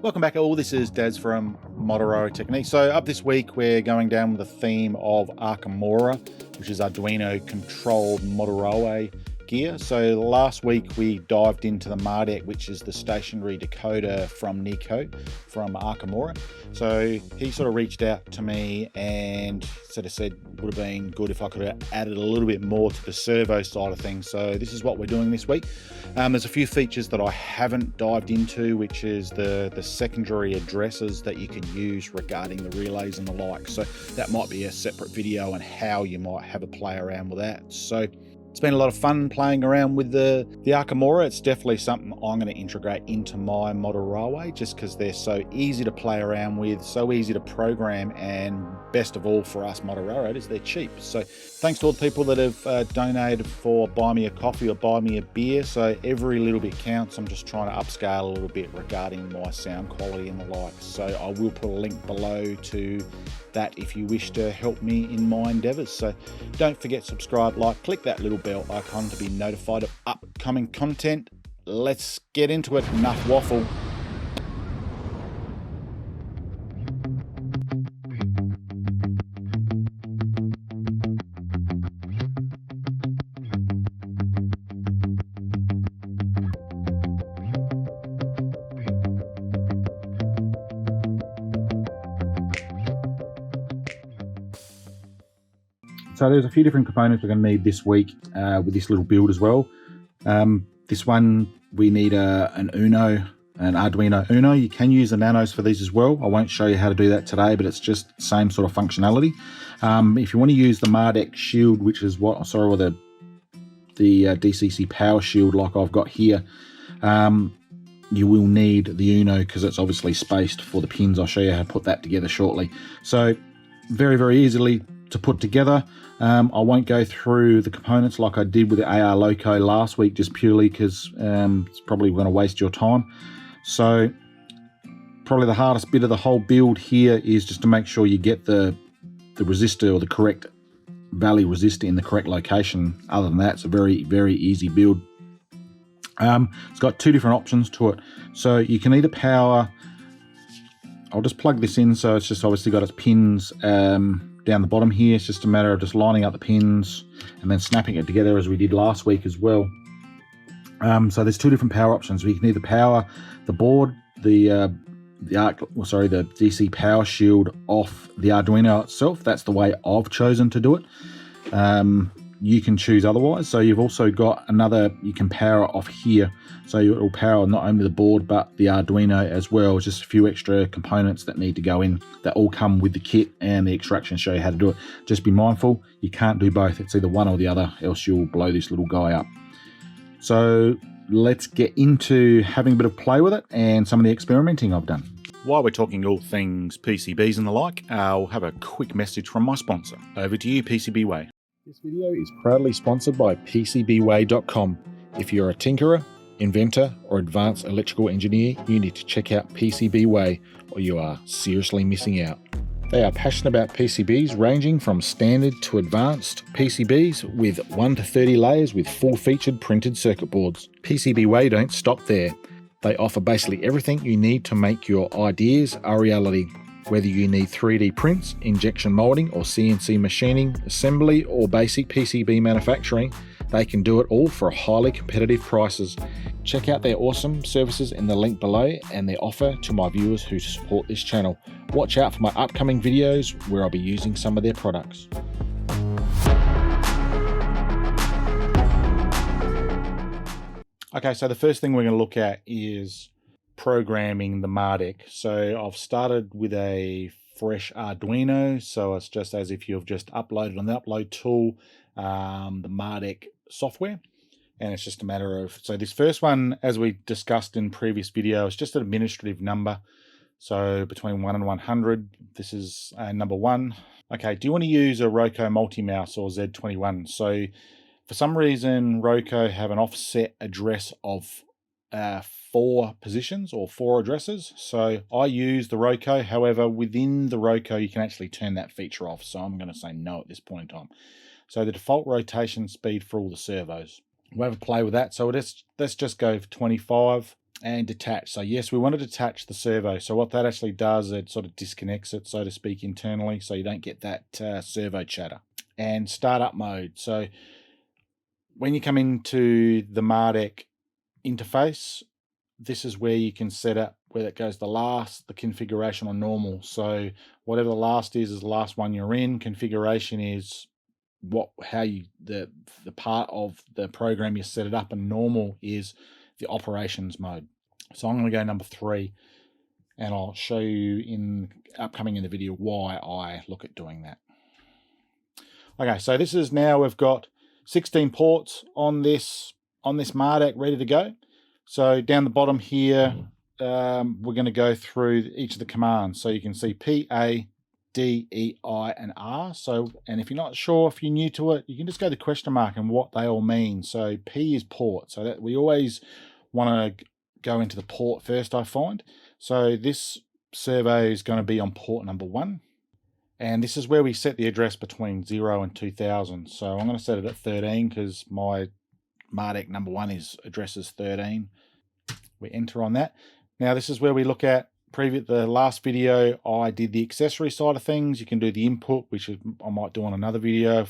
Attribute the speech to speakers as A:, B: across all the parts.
A: Welcome back all, this is Daz from Mardec Technique. So up this week we're going down with the theme of Arkamora, which is Arduino controlled Motorola gear. So last week we dived into the Mardec, which is the stationary decoder from Nico from Arkamora. So he sort of reached out to me and sort of said it would have been good if I could have added a little bit more to the servo side of things. So this is what we're doing this week. There's a few features that I haven't dived into, which is the secondary addresses that you can use regarding the relays and the like. So that might be a separate video on how you might have a play around with that. So it's been a lot of fun playing around with the Arkamora. It's definitely something I'm going to integrate into my Motorola just because they're so easy to play around with, so easy to program, and best of all for us Motorola is they're cheap. So thanks to all the people that have donated for buy me a coffee or buy me a beer. So every little bit counts. I'm just trying to upscale a little bit regarding my sound quality and the like. So I will put a link below to that if you wish to help me in my endeavors. So don't forget, subscribe, like, click that little bell icon to be notified of upcoming content. Let's get into it. Enough waffle. So there's a few different components we're going to need this week with this little build as well. This one, we need an Arduino Uno. You can use the Nanos for these as well. I won't show you how to do that today, but it's just the same sort of functionality. If you want to use the Mardec Shield, which is or the DCC Power Shield like I've got here, you will need the Uno because it's obviously spaced for the pins. I'll show you how to put that together shortly. So very, very easily to put together. I won't go through the components like I did with the AR Loco last week, just purely because it's probably going to waste your time. So probably the hardest bit of the whole build here is just to make sure you get the resistor or the correct value resistor in the correct location. Other than that, it's a very, very easy build. It's got two different options to it. So you can either power, I'll just plug this in, so it's just obviously got its pins down the bottom here. It's just a matter of just lining up the pins and then snapping it together as we did last week as well. So there's two different power options. We can either power the board, the DC Power Shield off the Arduino itself. That's the way I've chosen to do it. You can choose otherwise. So you've also got another, you can power off here. So it will power not only the board but the Arduino as well. Just a few extra components that need to go in that all come with the kit, and the instructions show you how to do it. Just be mindful, you can't do both. It's either one or the other, else you'll blow this little guy up. So let's get into having a bit of play with it and some of the experimenting I've done. While we're talking all things PCBs and the like, I'll have a quick message from my sponsor. Over to you, PCBWay. This video is proudly sponsored by PCBWay.com. If you're a tinkerer, inventor, or advanced electrical engineer, you need to check out PCBWay, or you are seriously missing out. They are passionate about PCBs ranging from standard to advanced PCBs with 1 to 30 layers with full-featured printed circuit boards. PCBWay don't stop there. They offer basically everything you need to make your ideas a reality. Whether you need 3D prints, injection molding, or CNC machining, assembly, or basic PCB manufacturing, they can do it all for highly competitive prices. Check out their awesome services in the link below and their offer to my viewers who support this channel. Watch out for my upcoming videos where I'll be using some of their products. Okay, so the first thing we're going to look at is programming the Mardec. So I've started with a fresh Arduino, so it's just as if you've just uploaded on the upload tool the Mardec software, and it's just a matter of, so this first one, as we discussed in previous video, is just an administrative number, so between 1 and 100. This is number 1. Okay, do you want to use a Roco multi-mouse or Z21? So for some reason Roco have an offset address of 4 positions or 4 addresses. So I use the Roco. However, within the Roco you can actually turn that feature off, so I'm going to say no at this point in time. So the default rotation speed for all the servos, we'll have a play with that. So let's just go for 25. and detach. So yes, we want to detach the servo. So what that actually does, it sort of disconnects it, so to speak, internally, so you don't get that servo chatter. And startup mode. So when you come into the Mardec interface, this is where you can set up whether it goes the configuration on normal. So whatever the last is the last one you're in. Configuration is the part of the program you set it up, and normal is the operations mode. So I'm going to go number 3, and I'll show you upcoming in the video why I look at doing that. Okay, so this is now we've got 16 ports on this Mardec ready to go. So down the bottom here, we're going to go through each of the commands. So you can see P, A, D, E, I, and R. So, and if you're not sure, if you're new to it, you can just go to question mark and what they all mean. So P is port. So that we always want to go into the port first, I find. So this servo is going to be on port number 1. And this is where we set the address between 0 and 2000. So I'm going to set it at 13 because my Mardec number 1 address is 13. We enter on that. Now this is where we look at the last video. I did the accessory side of things. You can do the input, which I might do on another video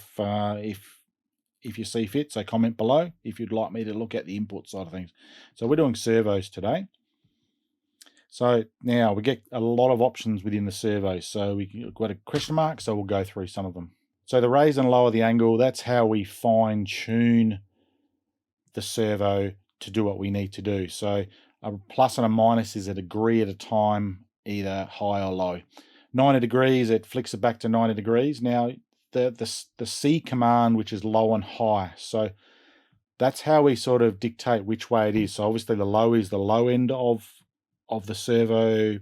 A: if you see fit. So comment below if you'd like me to look at the input side of things. So we're doing servos today. So now we get a lot of options within the servo. So we've got a question mark, so we'll go through some of them. So the raise and lower the angle, that's how we fine tune the servo to do what we need to do. So a plus and a minus is a degree at a time, either high or low. 90 degrees, it flicks it back to 90 degrees. Now the C command, which is low and high. So that's how we sort of dictate which way it is. So obviously the low is the low end of the servo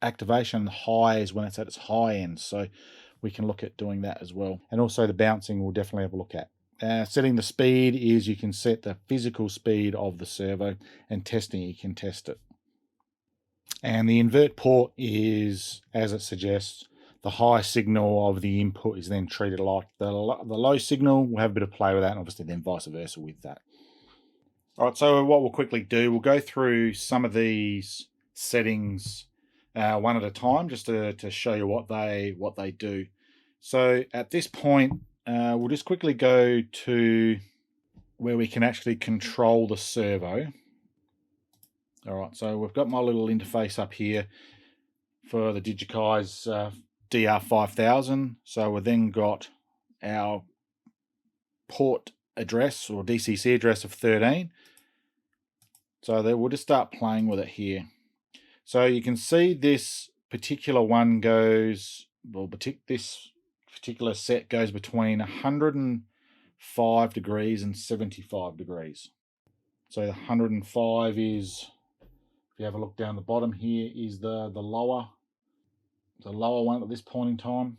A: activation. The high is when it's at its high end. So we can look at doing that as well. And also the bouncing we'll definitely have a look at. Setting the speed is you can set the physical speed of the servo, and testing, you can test it. And the invert port is, as it suggests, the high signal of the input is then treated like the low signal. We'll have a bit of play with that, and obviously then vice versa with that. All right, so what we'll quickly do, we'll go through some of these settings one at a time, just to show you what they do. So at this point, we'll just quickly go to where we can actually control the servo. All right, so we've got my little interface up here for the Digikai's DR5000. So we've then got our port address or DCC address of 13. So we'll just start playing with it here. So you can see this particular one goes, well, this particular set goes between 105 degrees and 75 degrees. So the 105 is, if you have a look down the bottom here, is the lower one at this point in time.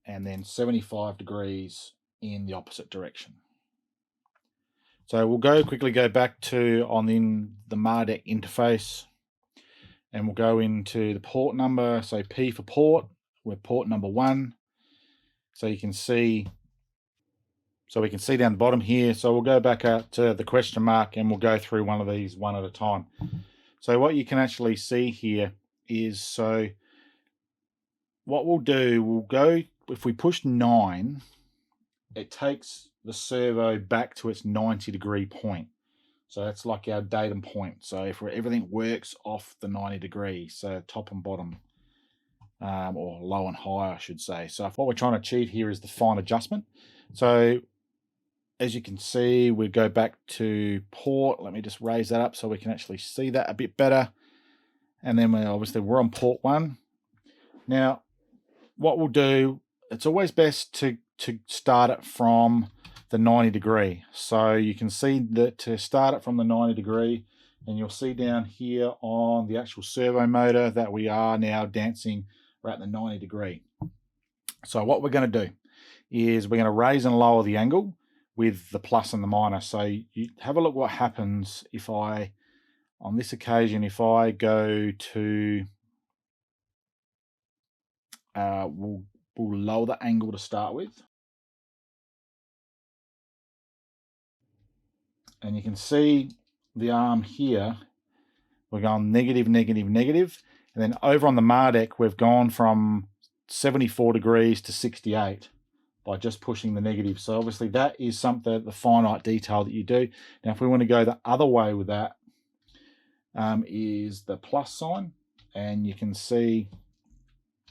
A: And then 75 degrees in the opposite direction. So we'll quickly go back to in the Mardec interface, and we'll go into the port number. So P for port, we're port number 1. So you can see, we can see down the bottom here. So we'll go back out to the question mark, and we'll go through one of these one at a time. So what you can actually see here is, so what we'll do, we'll go, if we push 9, it takes the servo back to its 90-degree point. So that's like our datum point. So if everything works off the 90 degrees, so top and bottom, or low and high, I should say. So what we're trying to achieve here is the fine adjustment. So as you can see, we go back to port. Let me just raise that up so we can actually see that a bit better. And then we're on port 1. Now, what we'll do, it's always best to start it from the 90 degree. So you can see that to start it from the 90 degree, and you'll see down here on the actual servo motor that we are now dancing right at the 90 degree. So what we're going to do is we're going to raise and lower the angle with the plus and the minus. So you have a look what happens if on this occasion, if I go to, we'll lower the angle to start with. And you can see the arm here, we're going negative, negative, negative. And then over on the Mardec, we've gone from 74 degrees to 68 by just pushing the negative. So obviously that is something, the finite detail that you do. Now, if we want to go the other way with that, is the plus sign. And you can see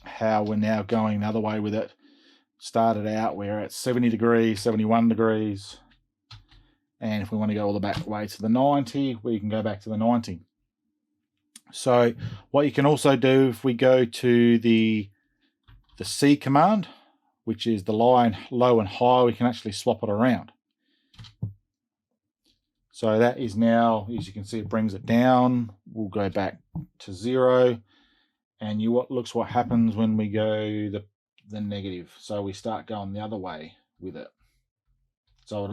A: how we're now going the other way with it. Started out, we're at 70 degrees, 71 degrees. And if we want to go all the back way to the 90, we can go back to the 90. So what you can also do, if we go to the C command, which is the line low and high, we can actually swap it around. So that is now, as you can see, it brings it down. We'll go back to 0. And what happens when we go the negative. So we start going the other way with it. So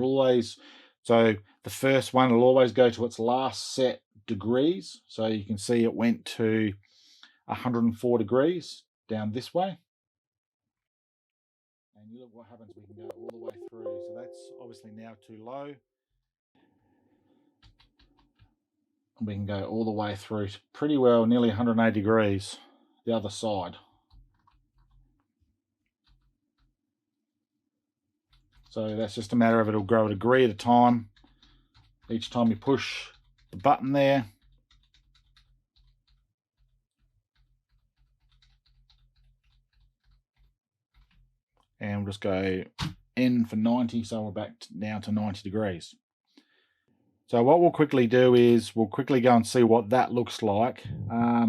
A: the first one will always go to its last set degrees. So you can see it went to 104 degrees down this way. And you look what happens, we can go all the way through. So that's obviously now too low. We can go all the way through to pretty well nearly 180 degrees the other side. So that's just a matter of it'll grow a degree at a time. Each time you push the button there. And we'll just go N for 90, so we're back down to 90 degrees. So what we'll quickly do is we'll quickly go and see what that looks like,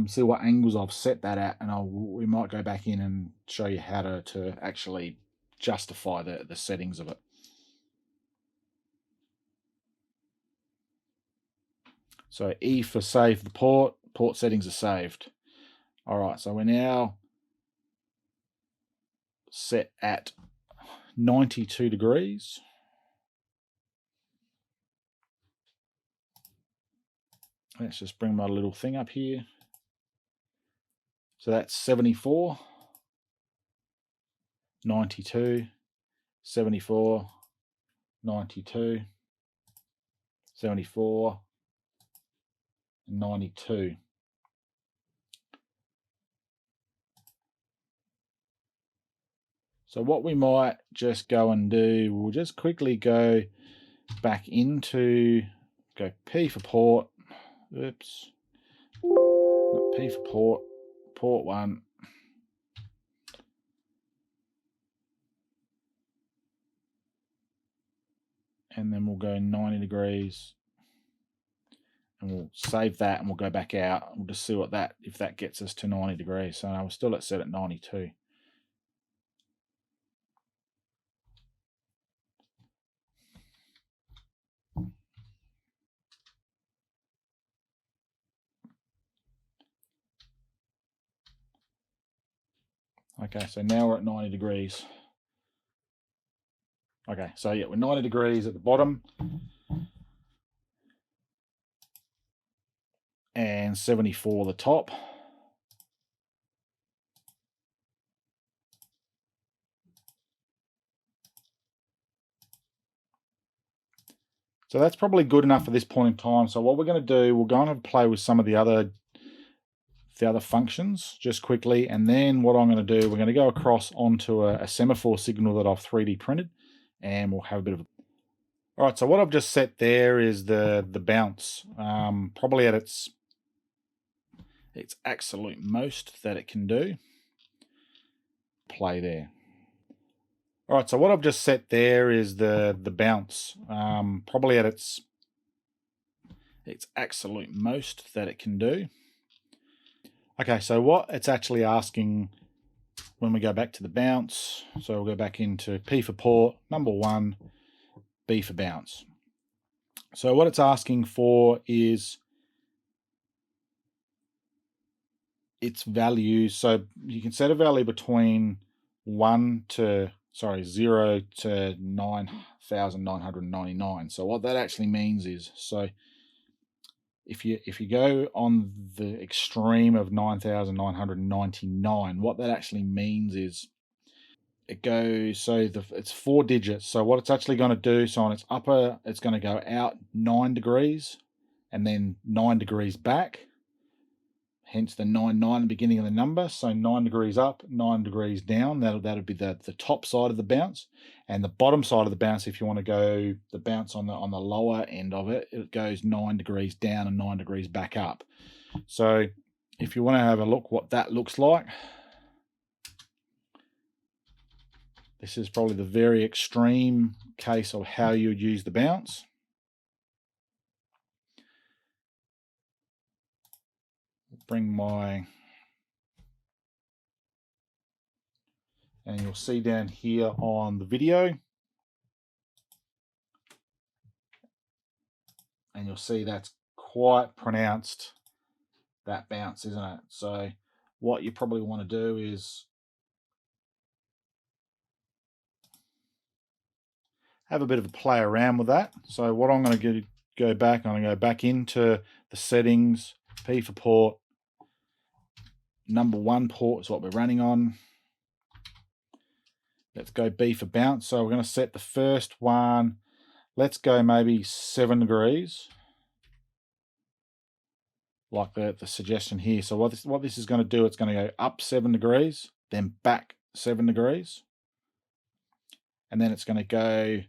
A: see what angles I've set that at, and we might go back in and show you how to actually justify the settings of it. So E for save the port settings are saved. All right, so we're now set at 92 degrees. Let's just bring my little thing up here. So that's 74, 92, 74, 92, 74, 92. So what we might just go and do, we'll just quickly go back into, go P for port, oops, not P for port 1. And then we'll go 90 degrees. And we'll save that and we'll go back out. We'll just see if that gets us to 90 degrees. So now we're still set at 92. Okay, so now we're at 90 degrees. Okay, so yeah, we're 90 degrees at the bottom. And 74 the top. So that's probably good enough for this point in time. So what we're going to do, we're going to play with some of the other functions just quickly, and then what I'm going to do, we're going to go across onto a semaphore signal that I've 3D printed, and we'll have a bit of a... All right, so what I've just set there is the bounce, probably at its absolute most that it can do. Play there. All right, so what I've just set there is the bounce, probably at its absolute most that it can do. Okay, so what it's actually asking when we go back to the bounce, so we'll go back into P for port, number 1, B for bounce. So what it's asking for is its values. So you can set a value between 0 to 9,999. So what that actually means is, so if you go on the extreme of 9,999, what that actually means is it goes, so it's 4 digits. So what it's actually going to do, so on its upper, it's going to go out 9 degrees and then 9 degrees back. Hence the 99 at the beginning of the number. So 9 degrees up, 9 degrees down. That'll be the top side of the bounce. And the bottom side of the bounce, if you want to go the bounce on the lower end of it, it goes 9 degrees down and 9 degrees back up. So if you want to have a look what that looks like, this is probably the very extreme case of how you would use the bounce. Bring my, and you'll see down here on the video, and you'll see that's quite pronounced, that bounce, isn't it? So what you probably want to do is have a bit of a play around with that. So what I'm going to go back, I'm going to go back into the settings, P for port, number 1 port is what we're running on. Let's go B for bounce. So we're going to set the first one, let's go maybe 7 degrees, like the suggestion here. So what this is going to do, it's going to go up 7 degrees, then back 7 degrees, and then it's going to go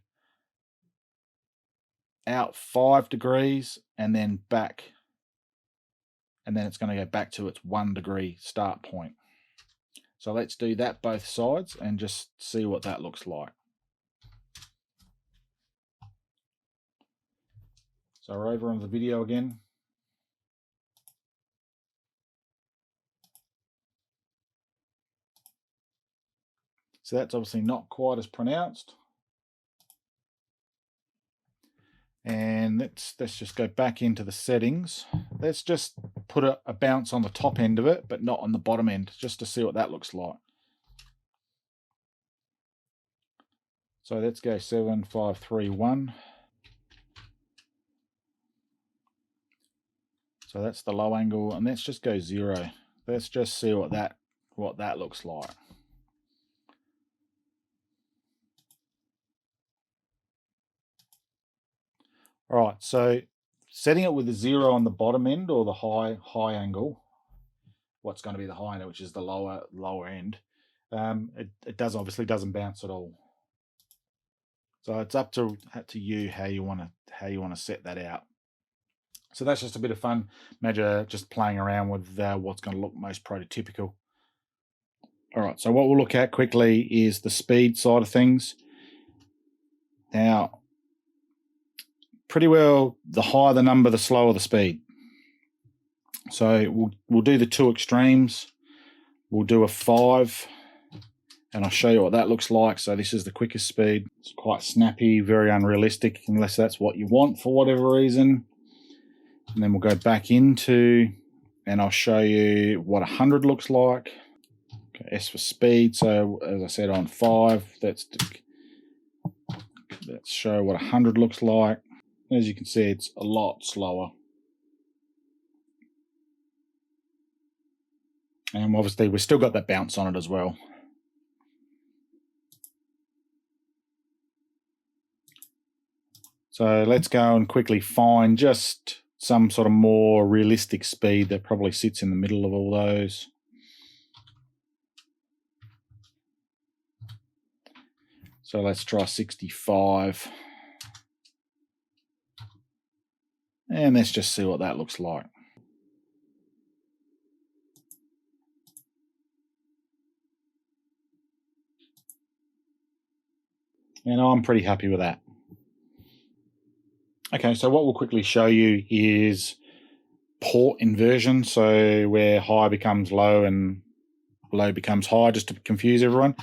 A: out 5 degrees and then back, and then it's going to go back to its 1 degree start point. So let's do that both sides and just see what that looks like. So we're over on the video again. So that's obviously not quite as pronounced. And let's just go back into the settings. Let's just put a bounce on the top end of it, but not on the bottom end, just to see what that looks like. So let's go 7, 5, 3, 1. So that's the low angle, and let's just go 0. Let's just see what that looks like. All right, so setting it with a 0 on the bottom end, or the high angle, what's going to be the high end, which is the lower end, it obviously doesn't bounce at all. So it's up to you how you want to set that out. So that's just a bit of fun, imagine just playing around with what's going to look most prototypical. All right, so what we'll look at quickly is the speed side of things. Now, pretty well, the higher the number, the slower the speed. So we'll do the 2 extremes. We'll do a 5, and I'll show you what that looks like. So this is the quickest speed. It's quite snappy, very unrealistic, unless that's what you want for whatever reason. And then we'll go back into, and I'll show you what 100 looks like. Okay, S for speed. So as I said, on 5, let's show what 100 looks like. As you can see, it's a lot slower. And obviously we've still got that bounce on it as well. So let's go and quickly find just some sort of more realistic speed that probably sits in the middle of all those. So let's try 65. And let's just see what that looks like. And I'm pretty happy with that. Okay, so what we'll quickly show you is port inversion, so where high becomes low and low becomes high, just to confuse everyone.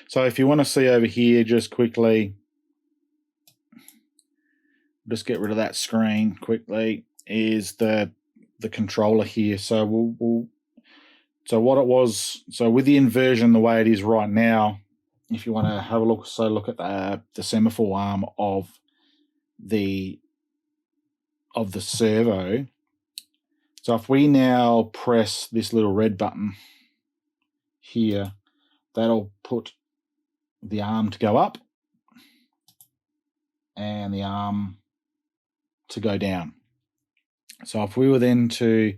A: So if you want to see over here, just quickly, just get rid of that screen quickly, is the controller here. So so what it was, so with the inversion the way it is right now, if you want to have a look, so look at the semaphore arm of the servo. So if we now press this little red button here, that'll put the arm to go up and the arm to go down. So if we were then to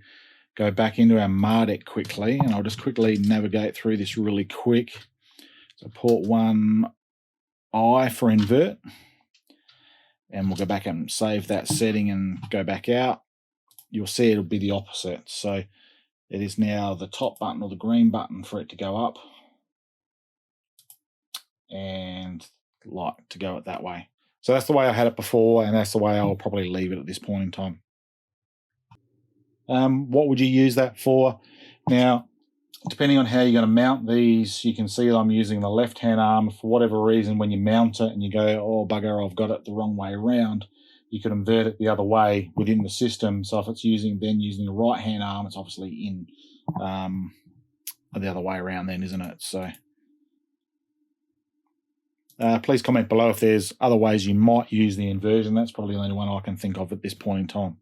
A: go back into our Mardec quickly, and I'll just quickly navigate through this really quick. So port 1 I for invert, and we'll go back and save that setting and go back out. You'll see it'll be the opposite. So it is now the top button or the green button for it to go up, and light to go it that way. So that's the way I had it before, and that's the way I'll probably leave it at this point in time. What would you use that for? Now, depending on how you're going to mount these, you can see that I'm using the left-hand arm. For whatever reason, when you mount it and you go, oh, bugger, I've got it the wrong way around, you can invert it the other way within the system. So if it's using the right-hand arm, it's obviously in the other way around then, isn't it? So please comment below if there's other ways you might use the inversion. That's probably the only one I can think of at this point in time.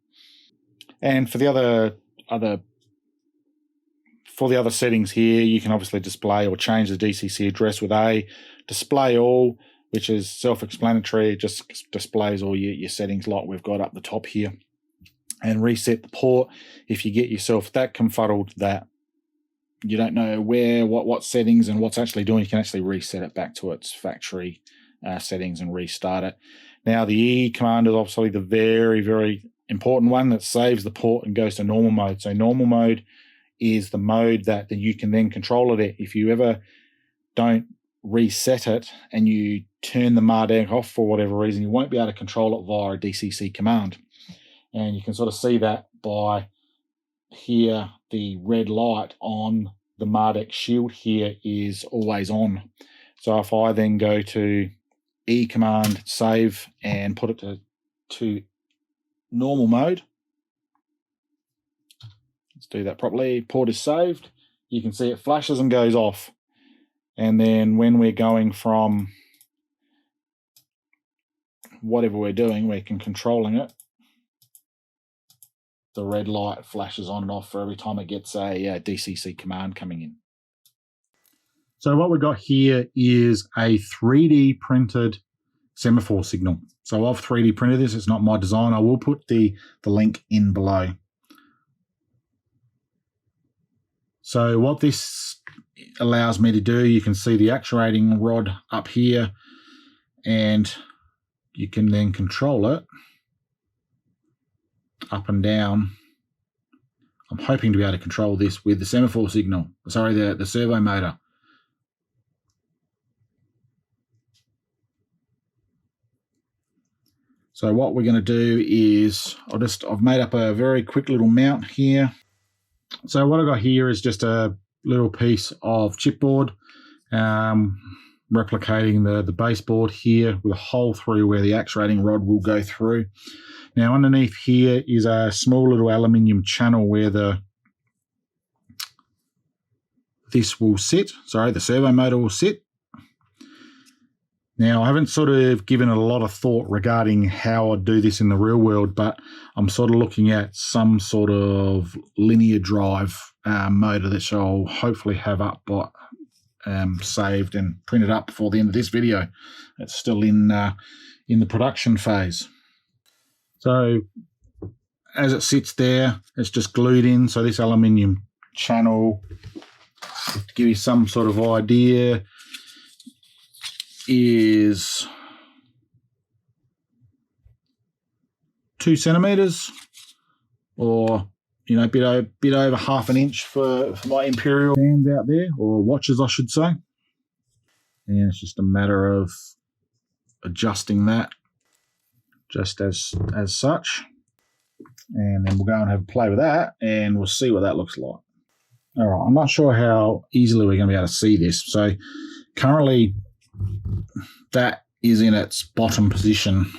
A: And for the other settings here, you can obviously display or change the DCC address with A. Display all, which is self-explanatory. It just displays all your settings like we've got up the top here. And reset the port. If you get yourself that confuddled that you don't know what settings and what's actually doing, you can actually reset it back to its factory settings and restart it. Now the E command is obviously the very, very important one that saves the port and goes to normal mode. So normal mode is the mode that you can then control it at. If you ever don't reset it and you turn the Mardec off for whatever reason, you won't be able to control it via a DCC command. And you can sort of see that by here, the red light on the Mardec shield here is always on. So if I then go to E command, save, and put it to normal mode, let's do that properly. Port is saved. You can see it flashes and goes off. And then when we're going from whatever we're doing, we can controlling it, the red light flashes on and off for every time it gets a DCC command coming in. So what we've got here is a 3D printed semaphore signal. So I've 3D printed this. It's not my design. I will put the link in below. So what this allows me to do, you can see the actuating rod up here, and you can then control it up and down. I'm hoping to be able to control this with the semaphore signal, sorry, the servo motor. So what we're going to do is I've made up a very quick little mount here. So what I've got here is just a little piece of chipboard, replicating the baseboard here with a hole through where the actuating rod will go through. Now underneath here is a small little aluminium channel where the servo motor will sit. Now, I haven't sort of given it a lot of thought regarding how I'd do this in the real world, but I'm sort of looking at some sort of linear drive motor that I'll hopefully have up, saved and printed up before the end of this video. It's still in the production phase. So as it sits there, it's just glued in. So this aluminium channel, to give you some sort of idea, is 2 centimeters, or a bit over half an inch for my imperial hands out there, or watches I should say. And it's just a matter of adjusting that just as such, and then we'll go and have a play with that and we'll see what that looks like. All right, I'm not sure how easily we're going to be able to see this. So currently that is in its bottom position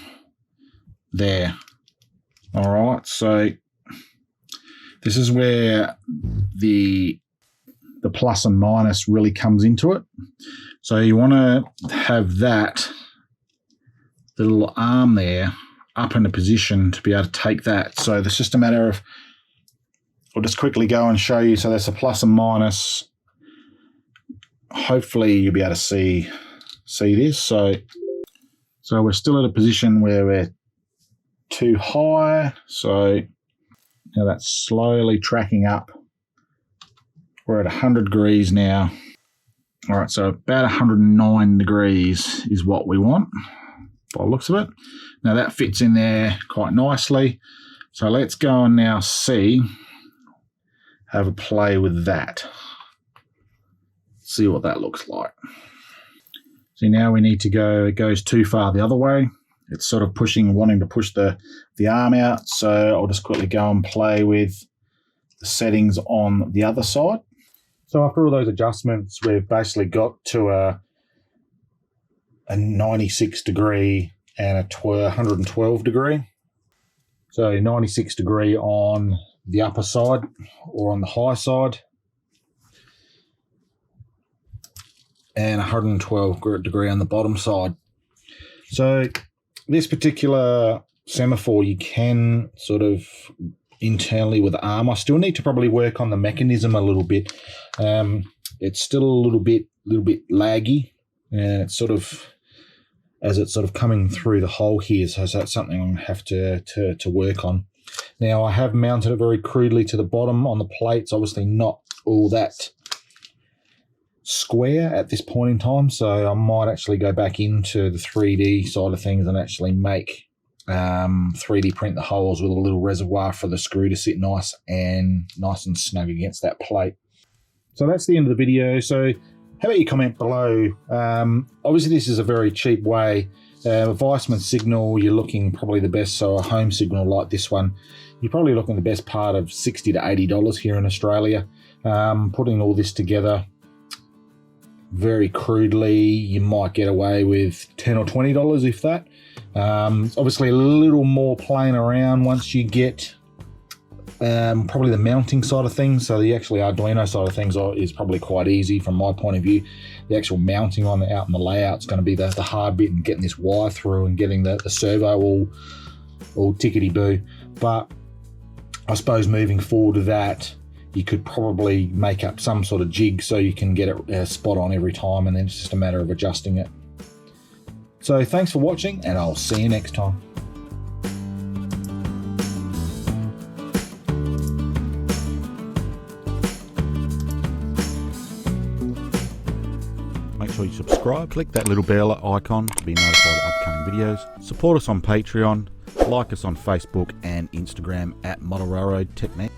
A: there. All right, so this is where the plus and minus really comes into it. So you want to have that little arm there up in a position to be able to take that. So it's just a matter of, I'll just quickly go and show you. So there's a plus and minus. Hopefully you'll be able to see see this. So we're still at a position where we're too high. So now that's slowly tracking up. We're at 100 degrees now. All right, so about 109 degrees is what we want by the looks of it. Now that fits in there quite nicely. So let's go and now have a play with that. See what that looks like. See, now we need to go, it goes too far the other way. It's sort of wanting to push the arm out. So I'll just quickly go and play with the settings on the other side. So after all those adjustments, we've basically got to a 96 degree and a 112 degree. So 96 degree on the upper side or on the high side, and 112 degree on the bottom side. So this particular Semaphore, you can sort of internally with the arm. I still need to probably work on the mechanism a little bit. It's still a little bit laggy, and it's sort of, as it's sort of coming through the hole here, so that's something I'm going to have to work on. Now I have mounted it very crudely to the bottom on the plates, obviously not all that square at this point in time, so I might actually go back into the 3D side of things and actually make 3D print the holes with a little reservoir for the screw to sit nice and snug against that plate. So that's the end of the video. So how about you comment below? Obviously this is a very cheap way. A Weissman signal, you're looking probably the best, so a home signal like this one, you're probably looking the best part of $60 to $80 here in Australia. Putting all this together very crudely, you might get away with $10 or $20 if that. Obviously a little more playing around once you get probably the mounting side of things. So the actually Arduino side of things is probably quite easy from my point of view. The actual mounting on out in the layout is going to be the hard bit, and getting this wire through and getting the servo all tickety-boo. But I suppose moving forward with that, you could probably make up some sort of jig so you can get it spot on every time, and then it's just a matter of adjusting it. So thanks for watching, and I'll see you next time. Make sure you subscribe, click that little bell icon to be notified of upcoming videos. Support us on Patreon, like us on Facebook and Instagram at Model Railroad Technique.